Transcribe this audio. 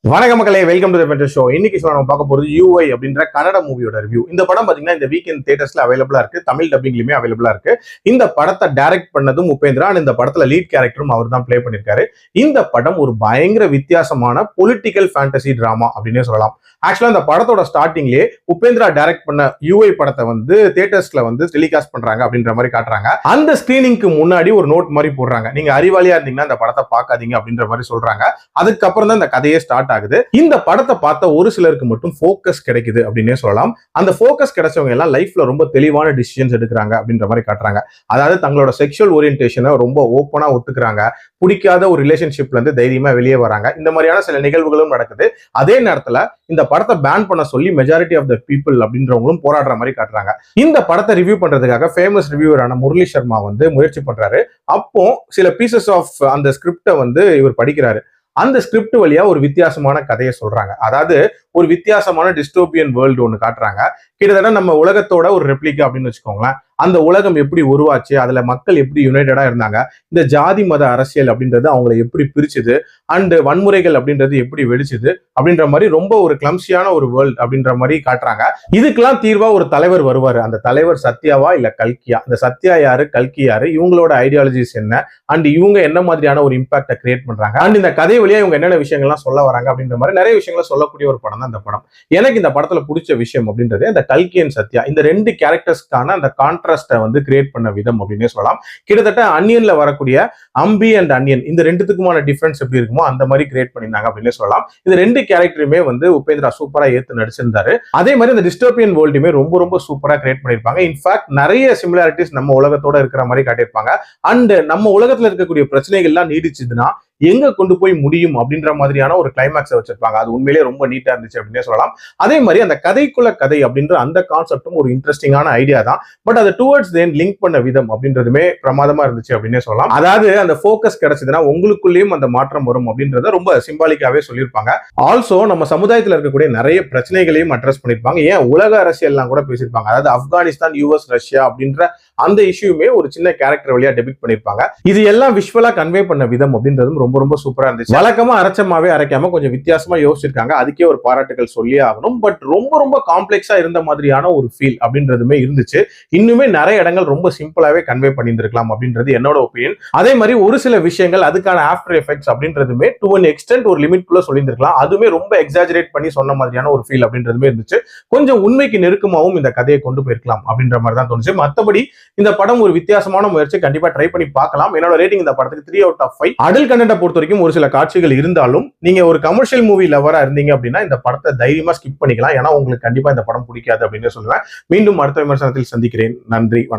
வணக்க மக்களே, welcome to the better show. இன்னைக்கு நம்ம பார்க்க போறது யூஐ அப்படின்ற கன்னட மூவியோட ரிவ்யூ. இந்த படம் பாத்தீங்கன்னா இந்த வீக்கெண்ட் தியேட்டர்ஸ்ல அவைலபிளா இருக்கு, தமிழ் டப்பிங்லயுமே அவைலபிளா இருக்கு. இந்த படத்தை டைரக்ட் பண்ணதும் உபேந்திரா, இந்த படத்துல லீட் கேரக்டரும் அவர் தான் பிளே பண்ணிருக்காரு. இந்த படம் ஒரு பயங்கர வித்தியாசமான பொலிட்டிக்கல் ஃபேண்டசி டிராமா அப்படின்னே சொல்லலாம். ஆக்சுவலா இந்த படத்தோட ஸ்டார்டிங்லேயே உபேந்திரா டைரக்ட் பண்ண யூஐ படத்தை தியேட்டர்ஸ்ல டெலிகாஸ்ட் பண்றாங்க அப்படின்ற மாதிரி காட்டுறாங்க. அந்த ஸ்கிரீனிங்க்கு முன்னாடி ஒரு நோட் மாதிரி போடுறாங்க, நீங்க அறிவாளியா இருந்தீங்கன்னா இந்த படத்தை பார்க்காதீங்க அப்படின்ற மாதிரி சொல்றாங்க. அதுக்கப்புறம் தான் இந்த கதையே ஸ்டார்ட் ஆகுது. இந்த படத்தை பார்த்த ஒரு சிலருக்கு மட்டும் ஃபோக்கஸ் கிடைக்குது அப்படின்னே சொல்லலாம். அந்த ஃபோக்கஸ் கிடைச்சவங்க எல்லாம் லைஃப்ல ரொம்ப தெளிவான டிசிஷன்ஸ் எடுக்கிறாங்க அப்படின்ற மாதிரி காட்டுறாங்க. அதாவது தங்களோட செக்ஷுவல் ஓரியன்டேஷனை ரொம்ப ஓப்பனா ஒத்துக்கிறாங்க, பிடிக்காத ஒரு ரிலேஷன்ஷிப்ல இருந்து தைரியமா வெளியே வராங்க. இந்த மாதிரியான சில நிகழ்வுகளும் நடக்குது. அதே நேரத்துல இந்த படத்தை பேன் பண்ண சொல்லி மெஜாரிட்டி ஆஃப் த பீப்புள் அப்படின்றவங்களும் போராடுற மாதிரி காட்டுறாங்க. இந்த படத்தை ரிவ்யூ பண்றதுக்காக ஃபேமஸ் ரிவ்யூவரான முரளி சர்மா முயற்சி பண்றாரு. அப்போ சில பீசஸ் ஆஃப் அந்த ஸ்கிரிப்டை இவர் படிக்கிறாரு. அந்த ஸ்கிரிப்ட் வழியா ஒரு வித்தியாசமான கதையை சொல்றாங்க. அதாவது ஒரு வித்தியாசமான டிஸ்டோபியன் வேர்ல்டு ஒன்று காட்டுறாங்க. கிட்டத்தட்ட நம்ம உலகத்தோட ஒரு ரெப்ளிகா அப்படின்னு வச்சுக்கோங்களேன். அந்த உலகம் எப்படி உருவாச்சு, அதுல மக்கள் எப்படி யுனைடடா இருந்தாங்க, இந்த ஜாதி மத அரசியல் அப்படின்றது அவங்களை எப்படி பிரிச்சுது, அண்ட் வன்முறைகள் அப்படின்றது எப்படி வெடிச்சுது அப்படின்ற மாதிரி ரொம்ப ஒரு கிளம்சியான ஒரு வேர்ல்ட் அப்படின்ற மாதிரி காட்டுறாங்க. இதுக்கெல்லாம் தீர்வா ஒரு தலைவர் வருவாரு. அந்த தலைவர் சத்யாவா இல்ல கல்கியா? அந்த சத்யா யாரு, கல்கி யாரு, இவங்களோட ஐடியாலஜிஸ் என்ன, அண்ட் இவங்க என்ன மாதிரியான ஒரு இம்பாக்டை கிரியேட் பண்றாங்க, அண்ட் இந்த கதை வழியா இவங்க என்னென்ன விஷயங்கள்லாம் சொல்ல வராங்க அப்படின்ற மாதிரி நிறைய விஷயங்களை சொல்லக்கூடிய ஒரு படம் தான் இந்த படம். எனக்கு இந்த படத்துல பிடிச்ச விஷயம் அப்படின்றது அந்த கல்கி அண்ட் சத்யா இந்த ரெண்டு கேரக்டர்ஸ்க்கான அந்த கான்ட்ராஸ்டை கிரியேட் பண்ண விதம் அப்படின்னே சொல்லலாம். கிட்டத்தட்ட அன்னியன்ல வரக்கூடிய அம்பி அண்ட் அன்னியன் இந்த ரெண்டுத்துக்குமான டிஃபரன்ஸ் எப்படி இருக்குமோ அந்த மாதிரி கிரியேட் பண்ணிருந்தாங்க அப்படின்னே சொல்லலாம். இந்த ரெண்டு கேரக்டருமே உபேந்திரா சூப்பரா ஏத்து நடிச்சிருந்தாரு. அதே மாதிரி இந்த டிஸ்டோபியன் வேர்ல்டுமே ரொம்ப ரொம்ப சூப்பரா கிரியேட் பண்ணிருப்பாங்க. இன்ஃபேக்ட் நிறைய சிமிலாரிட்டிஸ் நம்ம உலகத்தோட இருக்கிற மாதிரி காட்டியிருப்பாங்க. அண்ட் நம்ம உலகத்துல இருக்கக்கூடிய பிரச்சனைகள்லாம் நீடிச்சதுன்னா எங்க கொண்டு போய் முடியும் அப்படின்ற மாதிரியான ஒரு கிளைமேக்ஸை வச்சிருப்பாங்க. அது உண்மையிலேயே ரொம்ப நீட்டா இருந்துச்சு அப்படின்னே சொல்லலாம். அதே மாதிரி அந்த கதைக்குள்ள கதை அப்படின்ற அந்த கான்செப்டும் ஒரு இன்ட்ரெஸ்டிங்கான ஐடியா தான். பட் அது டுவர்ட்ஸ் தென் லிங்க் பண்ண விதம் அப்படின்றதுமே பிரமாதமா இருந்துச்சு அப்படின்னே சொல்லலாம். அதாவது அந்த ஃபோக்கஸ் கிடைச்சதுன்னா உங்களுக்குள்ளேயும் அந்த மாற்றம் வரும் அப்படின்றத ரொம்ப சிம்பாலிக்காவே சொல்லியிருப்பாங்க. ஆல்சோ நம்ம சமுதாயத்தில் இருக்கக்கூடிய நிறைய பிரச்சனைகளையும் அட்ரஸ் பண்ணிருப்பாங்க. ஏன் உலக அரசியல்லாம் கூட பேசியிருப்பாங்க. அதாவது ஆப்கானிஸ்தான், யூஎஸ், ரஷ்யா அப்படின்ற அந்த இஷ்யூமே ஒரு சின்ன கேரக்டர் வழியா டெபிட் பண்ணிருப்பாங்க. இது எல்லாம் விஷுவலா கன்வே பண்ண விதம் அப்படின்றதும் ரொம்ப ரொம்ப சூப்பரா இருந்துச்சு. வழக்கமா அரைச்சமாவே அரைக்காம கொஞ்சம் வித்தியாசமா யோசிச்சிருக்காங்க. அதுக்கே ஒரு பாராட்டுகள் சொல்லியே ஆகணும். பட் ரொம்ப ரொம்ப காம்ப்ளெக்ஸா இருந்த மாதிரியான ஒரு ஃபீல் அப்படின்றதுமே இருந்துச்சு. இன்னுமே நிறைய இடங்கள் ரொம்ப சிம்பிளாவே கன்வே பண்ணியிருந்திருக்கலாம் அப்படின்றது என்னோட ஒப்பீனியன். அதே மாதிரி ஒரு சில விஷயங்கள் அதுக்கான ஆஃப்டர் எஃபெக்ட்ஸ் அப்படின்றதுமே டு அன் எக்ஸ்டென்ட் ஒரு லிமிட் குள்ள சொல்லியிருந்திருக்கலாம். அதுவுமே ரொம்ப எக்ஸாஜரேட் பண்ணி சொன்ன மாதிரியான ஒரு ஃபீல் அப்படின்றதுமே இருந்துச்சு. கொஞ்சம் உண்மைக்கு நெருக்கமாகவும் இந்த கதையை கொண்டு போயிருக்கலாம் அப்படின்ற மாதிரி தான் தோணுச்சு. மற்றபடி இந்த படம் ஒரு வித்தியாசமான முயற்சி, கண்டிப்பா ட்ரை பண்ணி பார்க்கலாம். என்னோட ரேட்டிங் இந்த படத்துக்கு 3/5. அடல்ட் கண்டென்ட்டை பொறுத்த வரைக்கும் ஒரு சில காட்சிகள் இருந்தாலும் நீங்க ஒரு கமர்ஷியல் மூவி லவரா இருந்தீங்க அப்படின்னா இந்த படத்தை தைரியமா ஸ்கிப் பண்ணிக்கலாம். ஏன்னா உங்களுக்கு கண்டிப்பா இந்த படம் பிடிக்காது அப்படின்னு சொல்லுவேன். மீண்டும் அடுத்த விமர்சனத்தில் சந்திக்கிறேன். நன்றி, வணக்கம்.